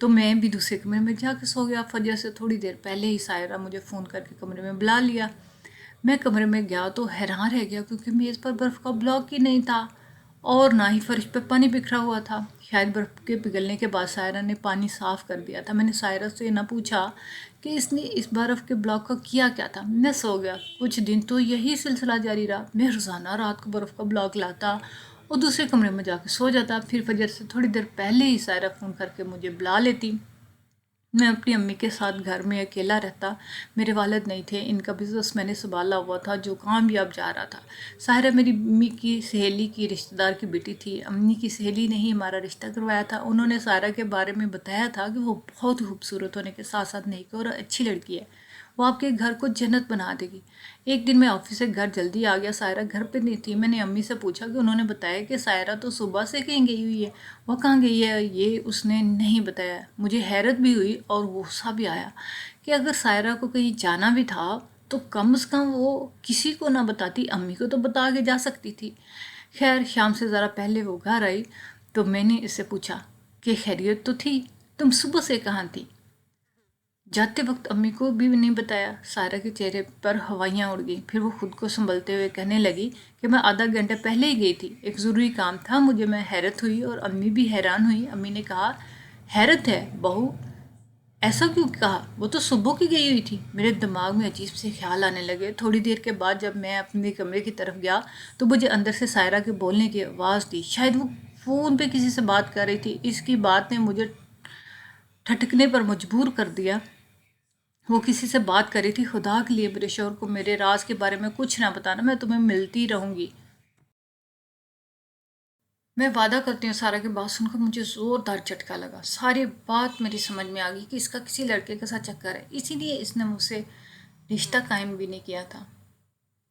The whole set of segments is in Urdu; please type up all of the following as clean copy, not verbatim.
تو میں بھی دوسرے کمرے میں جا کے سو گیا۔ فجر سے تھوڑی دیر پہلے ہی سائرہ مجھے فون کر کے کمرے میں بلا لیا۔ میں کمرے میں گیا تو حیران رہ گیا کیونکہ میز پر برف کا بلاک ہی نہیں تھا اور نہ ہی فرش پہ پانی بکھرا ہوا تھا۔ شاید برف کے پگھلنے کے بعد سائرہ نے پانی صاف کر دیا تھا۔ میں نے سائرہ سے نہ پوچھا کہ اس نے اس برف کے بلاک کا کیا تھا۔ میں سو گیا۔ کچھ دن تو یہی سلسلہ جاری رہا۔ میں روزانہ رات کو برف کا بلاک لاتا اور دوسرے کمرے میں جا کے سو جاتا۔ پھر فجر سے تھوڑی دیر پہلے ہی سائرہ فون کر کے مجھے بلا لیتی۔ میں اپنی امی کے ساتھ گھر میں اکیلا رہتا۔ میرے والد نہیں تھے، ان کا بزنس میں نے سنبھالا ہوا تھا جو کامیاب جا رہا تھا۔ سائرہ میری امی کی سہیلی کی رشتہ دار کی بیٹی تھی۔ امی کی سہیلی نے ہی ہمارا رشتہ کروایا تھا۔ انہوں نے سائرہ کے بارے میں بتایا تھا کہ وہ بہت خوبصورت ہونے کے ساتھ ساتھ نیک اور اچھی لڑکی ہے، وہ آپ کے گھر کو جنت بنا دے گی۔ ایک دن میں آفس سے گھر جلدی آ گیا، سائرہ گھر پہ نہیں تھی۔ میں نے امی سے پوچھا کہ انہوں نے بتایا کہ سائرہ تو صبح سے کہیں گئی ہوئی ہے، وہ کہاں گئی ہے؟ یہ اس نے نہیں بتایا۔ مجھے حیرت بھی ہوئی اور غصہ بھی آیا کہ اگر سائرہ کو کہیں جانا بھی تھا تو کم از کم وہ کسی کو نہ بتاتی، امی کو تو بتا کے جا سکتی تھی۔ خیر، شام سے ذرا پہلے وہ گھر آئی تو میں نے اس سے پوچھا کہ خیریت تو تھی، تم صبح سے کہاں تھی؟ جاتے وقت امی کو بھی نہیں بتایا۔ سائرہ کے چہرے پر ہوائیاں اڑ گئیں۔ پھر وہ خود کو سنبھلتے ہوئے کہنے لگی کہ میں آدھا گھنٹہ پہلے ہی گئی تھی، ایک ضروری کام تھا مجھے۔ میں حیرت ہوئی اور امی بھی حیران ہوئی۔ امی نے کہا، حیرت ہے بہو، ایسا کیوں کہا؟ وہ تو صبح کی گئی ہوئی تھی۔ میرے دماغ میں عجیب سے خیال آنے لگے۔ تھوڑی دیر کے بعد جب میں اپنے کمرے کی طرف گیا تو مجھے اندر سے سائرہ کے بولنے کی آواز تھی۔ شاید وہ فون پہ کسی سے بات کر رہی تھی۔ اس کی بات نے مجھے ٹھٹکنے پر مجبور کر دیا۔ وہ کسی سے بات کر رہی تھی۔ خدا کے لیے میرے شوہر کو میرے راز کے بارے میں کچھ نہ بتانا، میں تمہیں ملتی رہوں گی۔ میں وعدہ کرتی ہوں۔ سارہ کی بات سن کر مجھے زوردار جھٹکا لگا۔ ساری بات میری سمجھ میں آ گئی کہ اس کا کسی لڑکے کے ساتھ چکر ہے، اسی لیے اس نے مجھ سے رشتہ قائم بھی نہیں کیا تھا۔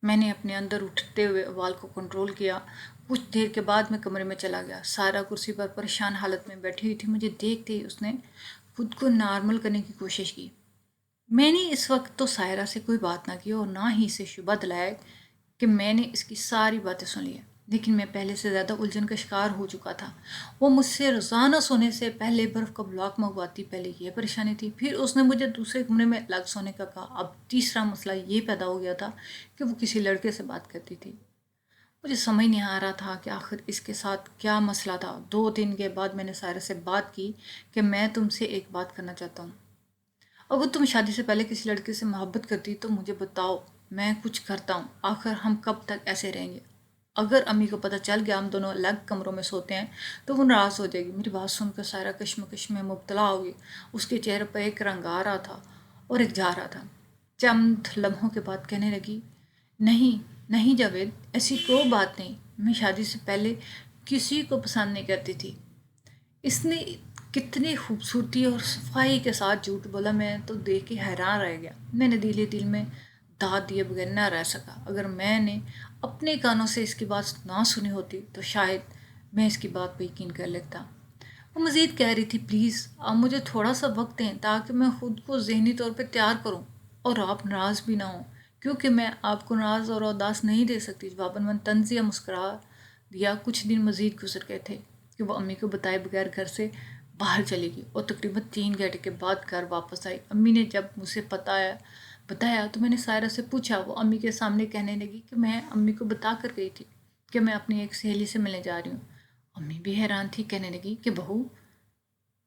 میں نے اپنے اندر اٹھتے ہوئے احوال کو کنٹرول کیا۔ کچھ دیر کے بعد میں کمرے میں چلا گیا۔ سارہ کرسی پر پریشان حالت میں بیٹھی ہوئی تھی۔ مجھے دیکھتے ہی اس نے خود کو نارمل کرنے کی کوشش کی۔ میں نے اس وقت تو سائرہ سے کوئی بات نہ کی اور نہ ہی اسے شبہ دلایا کہ میں نے اس کی ساری باتیں سن لی ہیں، لیکن میں پہلے سے زیادہ الجھن کا شکار ہو چکا تھا۔ وہ مجھ سے روزانہ سونے سے پہلے برف کا بلاک منگواتی۔ پہلے یہ پریشانی تھی، پھر اس نے مجھے دوسرے کمرے میں الگ سونے کا کہا۔ اب تیسرا مسئلہ یہ پیدا ہو گیا تھا کہ وہ کسی لڑکے سے بات کرتی تھی۔ مجھے سمجھ نہیں آ رہا تھا کہ آخر اس کے ساتھ کیا مسئلہ تھا۔ 2 دن کے بعد میں نے سائرہ سے بات کی کہ میں تم سے ایک بات کرنا چاہتا ہوں۔ اگر تم شادی سے پہلے کسی لڑکے سے محبت کرتی تو مجھے بتاؤ، میں کچھ کرتا ہوں۔ آخر ہم کب تک ایسے رہیں گے؟ اگر امی کو پتہ چل گیا ہم دونوں الگ کمروں میں سوتے ہیں تو وہ ناراض ہو جائے گی۔ میری بات سن کر سائرہ کشمکش میں مبتلا ہو گئی۔ اس کے چہرے پر ایک رنگ آ رہا تھا اور ایک جا رہا تھا۔ چند لمحوں کے بعد کہنے لگی، نہیں جاوید، ایسی کوئی بات نہیں، میں شادی سے پہلے کسی کو پسند نہیں کرتی تھی۔ اس نے کتنی خوبصورتی اور صفائی کے ساتھ جھوٹ بولا، میں تو دیکھ کے حیران رہ گیا۔ میں نے دل میں داد دیے بغیر نہ رہ سکا۔ اگر میں نے اپنے کانوں سے اس کی بات نہ سنی ہوتی تو شاید میں اس کی بات پہ یقین کر لیتا۔ وہ مزید کہہ رہی تھی، پلیز آپ مجھے تھوڑا سا وقت دیں تاکہ میں خود کو ذہنی طور پہ تیار کروں اور آپ ناراض بھی نہ ہوں، کیونکہ میں آپ کو ناراض اور اداس نہیں دے سکتی۔ جواباً میں طنزیہ مسکرا دیا۔ کچھ دن مزید گزر گئے تھے کہ وہ امی کو بتائے بغیر گھر سے باہر چلی گئی اور تقریباً 3 گھنٹے کے بعد گھر واپس آئی۔ امی نے جب مجھے بتایا تو میں نے سائرہ سے پوچھا۔ وہ امی کے سامنے کہنے لگی کہ میں امی کو بتا کر گئی تھی کہ میں اپنی ایک سہیلی سے ملنے جا رہی ہوں۔ امی بھی حیران تھی، کہنے لگی کہ بہو،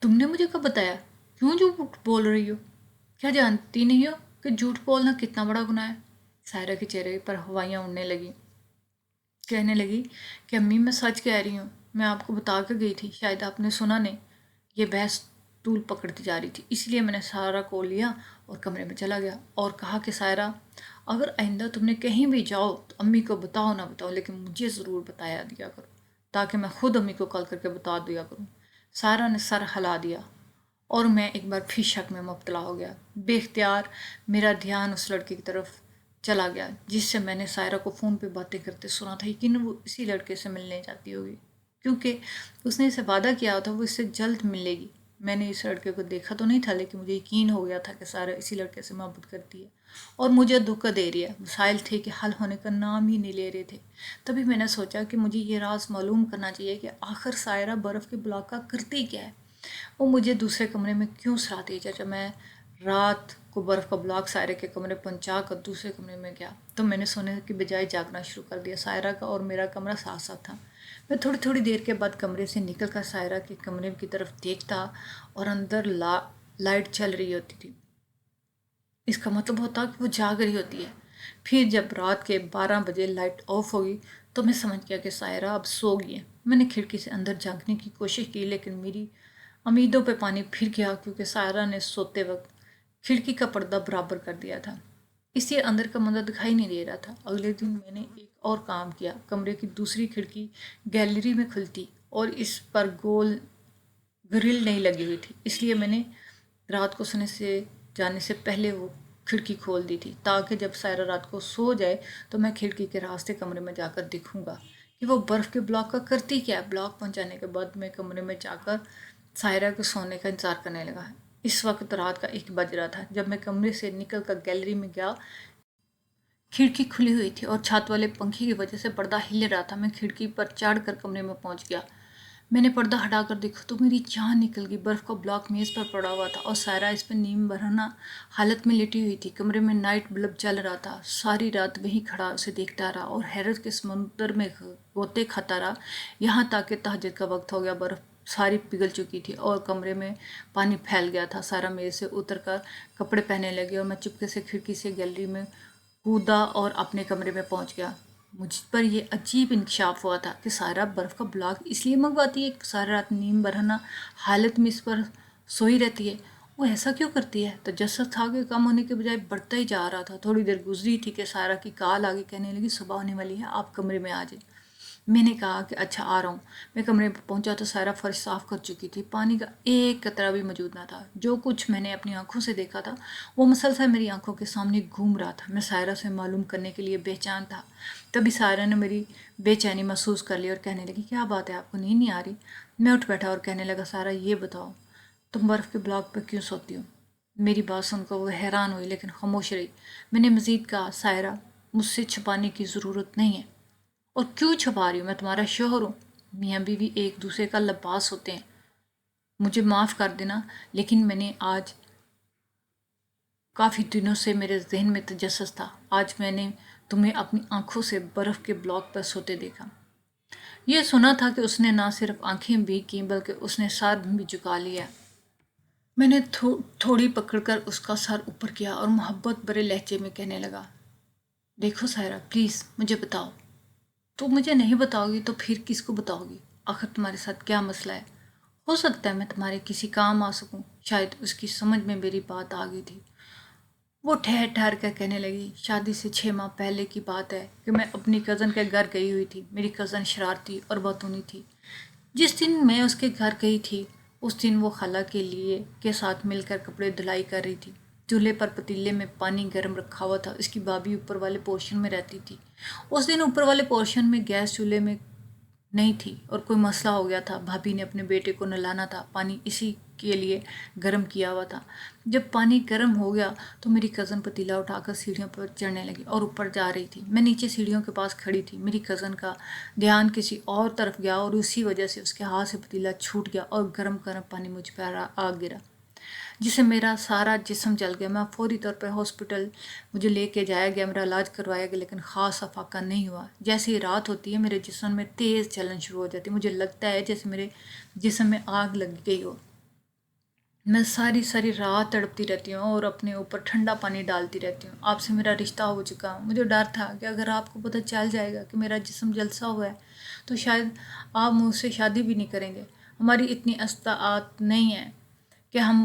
تم نے مجھے کب بتایا؟ کیوں جھوٹ بول رہی ہو؟ کیا جانتی نہیں ہو کہ جھوٹ بولنا کتنا بڑا گناہ ہے؟ سائرہ کے چہرے پر ہوائیاں اڑنے لگی، کہنے لگی کہ امی میں سچ کہہ رہی ہوں، میں آپ کو بتا کے گئی تھی، شاید آپ نے سنا نہیں۔ یہ بحث طول پکڑتی جا رہی تھی، اس لیے میں نے سائرہ کو لیا اور کمرے میں چلا گیا اور کہا کہ سائرہ، اگر آئندہ تم نے کہیں بھی جاؤ تو امی کو بتاؤ نہ بتاؤ، لیکن مجھے ضرور بتایا دیا کرو تاکہ میں خود امی کو کال کر کے بتا دیا کروں۔ سائرہ نے سر ہلا دیا اور میں ایک بار پھر شک میں مبتلا ہو گیا۔ بے اختیار میرا دھیان اس لڑکے کی طرف چلا گیا جس سے میں نے سائرہ کو فون پہ باتیں کرتے سنا تھا۔ یقیناً وہ اسی لڑکے سے ملنے جاتی ہوگی، کیونکہ اس نے اسے وعدہ کیا تھا وہ اس سے جلد ملے گی۔ میں نے اس لڑکے کو دیکھا تو نہیں تھا، لیکن مجھے یقین ہو گیا تھا کہ سارہ اسی لڑکے سے محبت کرتی ہے اور مجھے دھوکہ دے رہی ہے۔ مسائل تھے کہ حل ہونے کا نام ہی نہیں لے رہے تھے۔ تبھی میں نے سوچا کہ مجھے یہ راز معلوم کرنا چاہیے کہ آخر سائرہ برف کے بلاک کا کرتی کیا ہے۔ وہ مجھے دوسرے کمرے میں کیوں سلا دی؟ چاچا میں رات کو برف کا بلاک سائرہ کے کمرے پہنچا کر دوسرے کمرے میں گیا تو میں نے سونے کی بجائے جاگنا شروع کر دیا۔ سائرہ کا اور میرا کمرہ ساتھ ساتھ تھا۔ میں تھوڑی تھوڑی دیر کے بعد کمرے سے نکل کر سائرہ کے کمرے کی طرف دیکھتا اور اندر لائٹ چل رہی ہوتی تھی۔ اس کا مطلب ہوتا کہ وہ جاگ رہی ہوتی ہے۔ پھر جب رات کے 12 بجے لائٹ آف ہوگی تو میں سمجھ گیا کہ سائرہ اب سو گئی ہے۔ میں نے کھڑکی سے اندر جھانکنے کی کوشش کی لیکن میری امیدوں پہ پانی پھر گیا کیونکہ سائرہ نے سوتے وقت کھڑکی کا پردہ برابر کر دیا تھا، اس لیے اندر کا منظر دکھائی نہیں دے رہا تھا۔ اگلے دن میں نے ایک اور کام کیا۔ کمرے کی دوسری کھڑکی گیلری میں کھلتی اور اس پر گول گرل نہیں لگی ہوئی تھی، اس لیے میں نے رات کو سونے سے جانے سے پہلے وہ کھڑکی کھول دی تھی تاکہ جب سائرہ رات کو سو جائے تو میں کھڑکی کے راستے کمرے میں جا کر دیکھوں گا کہ وہ برف کے بلاک کا کرتی کیا ہے۔ بلاک پہنچانے کے بعد میں کمرے میں جا کر سائرہ کے سونے کا انتظار کرنے لگا۔ اس وقت رات کا 1 بج رہا تھا۔ جب میں کمرے سے نکل کر گیلری میں گیا، کھڑکی کھلی ہوئی تھی اور چھت والے پنکھے کی وجہ سے پردہ ہل رہا تھا۔ میں کھڑکی پر چڑھ کر کمرے میں پہنچ گیا۔ میں نے پردہ ہٹا کر دیکھا تو میری جان نکل گئی۔ برف کا بلاک میز پر پڑا ہوا تھا اور سائرہ اس پر نیم برہنہ حالت میں لیٹی ہوئی تھی۔ کمرے میں نائٹ بلب جل رہا تھا۔ ساری رات وہیں کھڑا اسے دیکھتا رہا اور حیرت کے سمندر میں غوطے کھاتا رہا، یہاں تک کہ تہجد کا وقت ہو گیا۔ برف ساری پگھل چکی تھی اور کمرے میں پانی پھیل گیا تھا۔ سائرہ میز سے اتر کر کپڑے پہننے لگی اور میں چپکے سے کھڑکی سے گیلری میں کودا اور اپنے کمرے میں پہنچ گیا۔ مجھ پر یہ عجیب انکشاف ہوا تھا کہ سائرہ برف کا بلاک اس لیے منگواتی ہے کہ ساری رات نیم برہنہ حالت میں اس پر سوئی رہتی ہے۔ وہ ایسا کیوں کرتی ہے؟ تجسس تھا کہ کم ہونے کے بجائے بڑھتا ہی جا رہا تھا۔ تھوڑی دیر گزری تھی کہ سائرہ کی کال آگے کہنے لگی صبح ہونے والی ہے، آپ کمرے میں آ جائیں۔ میں نے کہا کہ اچھا آ رہا ہوں۔ میں کمرے میں پہنچا تو سائرہ فرش صاف کر چکی تھی۔ پانی کا ایک قطرہ بھی موجود نہ تھا۔ جو کچھ میں نے اپنی آنکھوں سے دیکھا تھا وہ مسلسل میری آنکھوں کے سامنے گھوم رہا تھا۔ میں سائرہ سے معلوم کرنے کے لیے بے چین تھا۔ تبھی سائرہ نے میری بے چینی محسوس کر لی اور کہنے لگی کیا بات ہے، آپ کو نیند نہیں آ رہی؟ میں اٹھ بیٹھا اور کہنے لگا سائرہ یہ بتاؤ تم برف کے بلاک پر کیوں سوتی ہو؟ میری بات سن کر وہ حیران ہوئی لیکن خاموش رہی۔ میں نے مزید کہا سائرہ مجھ سے چھپانے کی ضرورت نہیں ہے۔ اور کیوں چھپا رہی ہوں؟ میں تمہارا شوہر ہوں، میاں بیوی ایک دوسرے کا لباس ہوتے ہیں۔ مجھے معاف کر دینا لیکن میں نے آج کافی دنوں سے میرے ذہن میں تجسس تھا۔ آج میں نے تمہیں اپنی آنکھوں سے برف کے بلاک پر سوتے دیکھا۔ یہ سنا تھا کہ اس نے نہ صرف آنکھیں بھی کیں بلکہ اس نے سر بھی جھکا لیا۔ میں نے تھوڑی پکڑ کر اس کا سر اوپر کیا اور محبت بھرے لہجے میں کہنے لگا دیکھو سائرہ پلیز مجھے بتاؤ۔ تو مجھے نہیں بتاؤ گی تو پھر کس کو بتاؤ گی؟ آخر تمہارے ساتھ کیا مسئلہ ہے؟ ہو سکتا ہے میں تمہارے کسی کام آ سکوں۔ شاید اس کی سمجھ میں میری بات آ گئی تھی۔ وہ ٹھہر ٹھہر کر کہنے لگی شادی سے 6 ماہ پہلے کی بات ہے کہ میں اپنی کزن کے گھر گئی ہوئی تھی۔ میری کزن شرارتی اور باتونی تھی۔ جس دن میں اس کے گھر گئی تھی اس دن وہ خالہ کے ساتھ مل کر کپڑے دھلائی کر رہی تھی۔ چولہے پر پتیلے میں پانی گرم رکھا ہوا تھا۔ اس کی بھابھی اوپر والے پورشن میں رہتی تھی۔ اس دن اوپر والے پورشن میں گیس چولہے میں نہیں تھی اور کوئی مسئلہ ہو گیا تھا۔ بھابھی نے اپنے بیٹے کو نہلانا تھا، پانی اسی کے لیے گرم کیا ہوا تھا۔ جب پانی گرم ہو گیا تو میری کزن پتیلا اٹھا کر سیڑھیوں پر چڑھنے لگی اور اوپر جا رہی تھی۔ میں نیچے سیڑھیوں کے پاس کھڑی تھی۔ میری کزن کا دھیان کسی اور طرف گیا اور اسی وجہ سے اس کے ہاتھ سے پتیلا چھوٹ گیا اور گرم گرم پانی مجھ پر آ گرا جس سے میرا سارا جسم جل گیا۔ میں فوری طور پر ہاسپٹل مجھے لے کے جایا گیا، میرا علاج کروایا گیا لیکن خاص افاقہ نہیں ہوا۔ جیسے ہی رات ہوتی ہے میرے جسم میں تیز جلن شروع ہو جاتی ہے۔ مجھے لگتا ہے جیسے میرے جسم میں آگ لگ گئی ہو۔ میں ساری رات تڑپتی رہتی ہوں اور اپنے اوپر ٹھنڈا پانی ڈالتی رہتی ہوں۔ آپ سے میرا رشتہ ہو چکا۔ مجھے ڈر تھا کہ اگر آپ کو پتہ چل جائے گا کہ میرا جسم جلسا ہوا ہے تو شاید آپ مجھ سے شادی بھی نہیں کریں گے۔ ہماری اتنی استطاعت نہیں ہے کہ ہم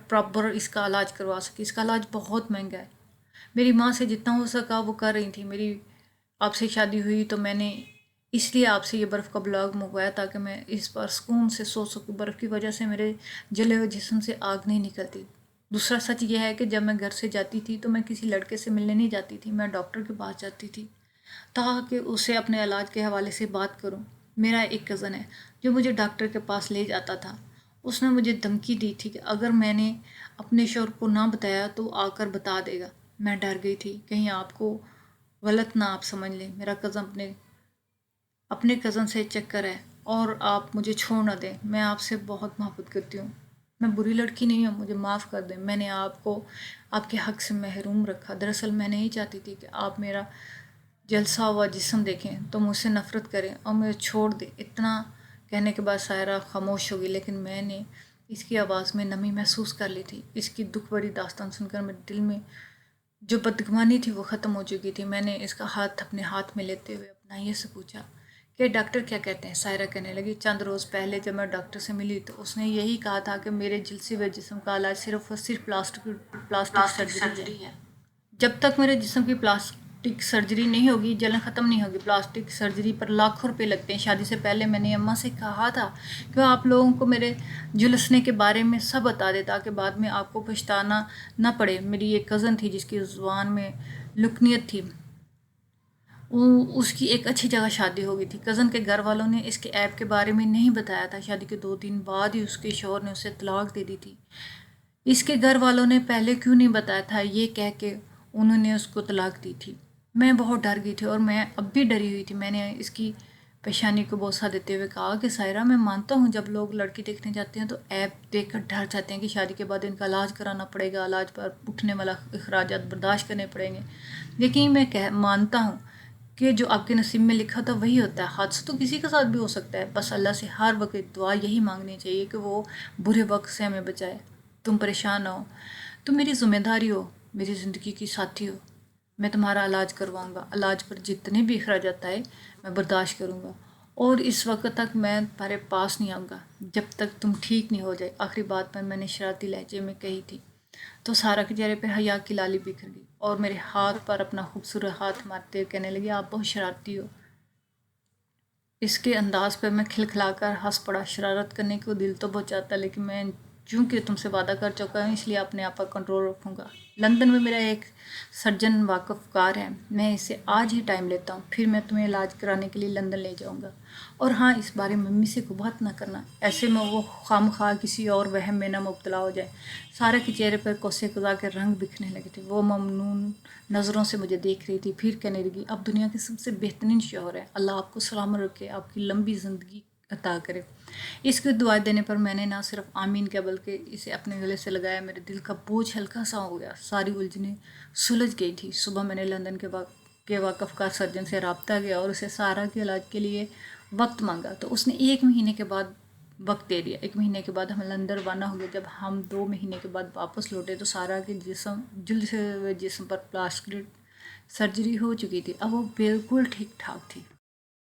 پراپر اس کا علاج کروا سکیں۔ اس کا علاج بہت مہنگا ہے۔ میری ماں سے جتنا ہو سکا وہ کر رہی تھی۔ میری آپ سے شادی ہوئی تو میں نے اس لیے آپ سے یہ برف کا بلاک منگوایا تاکہ میں اس پر سکون سے سو سکوں۔ برف کی وجہ سے میرے جلے ہوئے جسم سے آگ نہیں نکلتی۔ دوسرا سچ یہ ہے کہ جب میں گھر سے جاتی تھی تو میں کسی لڑکے سے ملنے نہیں جاتی تھی، میں ڈاکٹر کے پاس جاتی تھی تاکہ اسے اپنے علاج کے حوالے سے بات کروں۔ میرا ایک کزن ہے جو مجھے ڈاکٹر کے پاس لے جاتا تھا۔ اس نے مجھے دھمکی دی تھی کہ اگر میں نے اپنے شوہر کو نہ بتایا تو آ کر بتا دے گا۔ میں ڈر گئی تھی کہیں آپ کو غلط نہ آپ سمجھ لیں۔ میرا کزن اپنے کزن سے چکر ہے اور آپ مجھے چھوڑ نہ دیں، میں آپ سے بہت محبت کرتی ہوں، میں بری لڑکی نہیں ہوں، مجھے معاف کر دیں، میں نے آپ کو آپ کے حق سے محروم رکھا، دراصل میں نہیں چاہتی تھی کہ آپ میرا جلسا ہوا جسم دیکھیں تو مجھ سے نفرت کریں اور مجھے چھوڑ دیں۔ اتنا کہنے کے بعد سائرہ خاموش ہوگی، لیکن میں نے اس کی آواز میں نمی محسوس کر لی تھی۔ اس کی دکھ بھری داستان سن کر میرے دل میں جو بدگمانی تھی وہ ختم ہو چکی تھی۔ میں نے اس کا ہاتھ اپنے ہاتھ میں لیتے ہوئے اپنا یہ سے پوچھا کہ ڈاکٹر کیا کہتے ہیں؟ سائرہ کہنے لگی، چند روز پہلے جب میں ڈاکٹر سے ملی تو اس نے یہی کہا تھا کہ میرے جلسے ہوئے جسم کا علاج صرف اور صرف پلاسٹک سرجری ہے۔ جب تک میرے جسم کی پلاسٹک سرجری نہیں ہوگی جلن ختم نہیں ہوگی۔ پلاسٹک سرجری پر لاکھوں روپے لگتے ہیں۔ شادی سے پہلے میں نے اماں سے کہا تھا کہ وہ آپ لوگوں کو میرے جھلسنے کے بارے میں سب بتا دے تاکہ بعد میں آپ کو پچھتانا نہ پڑے۔ میری ایک کزن تھی جس کی زبان میں لکنیت تھی، اس کی ایک اچھی جگہ شادی ہو گئی تھی۔ کزن کے گھر والوں نے اس کے عیب کے بارے میں نہیں بتایا تھا۔ شادی کے 2 دن بعد ہی اس کے شوہر نے اسے طلاق دے دی تھی۔ اس کے گھر والوں نے پہلے کیوں نہیں بتایا تھا، یہ کہہ کے انہوں نے اس کو طلاق دی تھی۔ میں بہت ڈر گئی تھی اور میں اب بھی ڈری ہوئی تھی۔ میں نے اس کی پیشانی کو بوسہ دیتے ہوئے کہا کہ سائرہ، میں مانتا ہوں جب لوگ لڑکی دیکھنے جاتے ہیں تو عیب دیکھ کر ڈر جاتے ہیں کہ شادی کے بعد ان کا علاج کرانا پڑے گا، علاج پر اٹھنے والا اخراجات برداشت کرنے پڑیں گے، لیکن میں مانتا ہوں کہ جو آپ کے نصیب میں لکھا تھا وہی ہوتا ہے۔ حادثہ تو کسی کے ساتھ بھی ہو سکتا ہے، بس اللہ سے ہر وقت دعا یہی مانگنی چاہیے کہ وہ برے وقت سے ہمیں بچائے۔ تم پریشان نہ ہو، تم میری ذمہ داری ہو، میری زندگی کی ساتھی ہو، میں تمہارا علاج کرواؤں گا، علاج پر جتنے بھی اخراجات آئے میں برداشت کروں گا، اور اس وقت تک میں تمہارے پاس نہیں آؤں گا جب تک تم ٹھیک نہیں ہو جائے۔ آخری بات پر میں نے شرارتی لہجے میں کہی تھی تو سارہ کے چہرے پہ حیا کی لالی بکھر گئی اور میرے ہاتھ پر اپنا خوبصورت ہاتھ مارتے ہوئے کہنے لگی، آپ بہت شرارتی ہو۔ اس کے انداز پر میں کھلکھلا کر ہنس پڑا۔ شرارت کرنے کو دل تو بہت چاہتا، لیکن میں چونکہ تم سے وعدہ کر چکا ہوں اس لیے اپنے آپ پر کنٹرول رکھوں گا۔ لندن میں میرا ایک سرجن واقف کار ہے، میں اسے آج ہی ٹائم لیتا ہوں، پھر میں تمہیں علاج کرانے کے لیے لندن لے جاؤں گا۔ اور ہاں، اس بارے میں ممی سے کوئی بات نہ کرنا، ایسے میں وہ خواہ کسی اور وہم میں نہ مبتلا ہو جائے۔ سارہ کے چہرے پر کوسے قزح کے رنگ بکھرنے لگے تھے۔ وہ ممنون نظروں سے مجھے دیکھ رہی تھی، پھر کہنے لگی، آپ دنیا کے سب سے بہترین شوہر ہیں، اللہ آپ کو سلامت رکھے، آپ کی لمبی زندگی عطا کرے۔ اس کی دعا دینے پر میں نے نہ صرف آمین کیا بلکہ اسے اپنے گلے سے لگایا۔ میرے دل کا بوجھ ہلکا سا ہو گیا، ساری الجھنیں سلجھ گئی تھی۔ صبح میں نے لندن کے واقف کار سرجن سے رابطہ کیا اور اسے سارہ کے علاج کے لیے وقت مانگا تو اس نے 1 مہینے کے بعد وقت دے دیا۔ 1 مہینے کے بعد ہم لندن روانہ ہوئے۔ جب ہم 2 مہینے کے بعد واپس لوٹے تو سارہ کے جلد سے ہوئے جسم پر پلاسٹک سرجری ہو چکی تھی، اب وہ بالکل ٹھیک ٹھاک تھی۔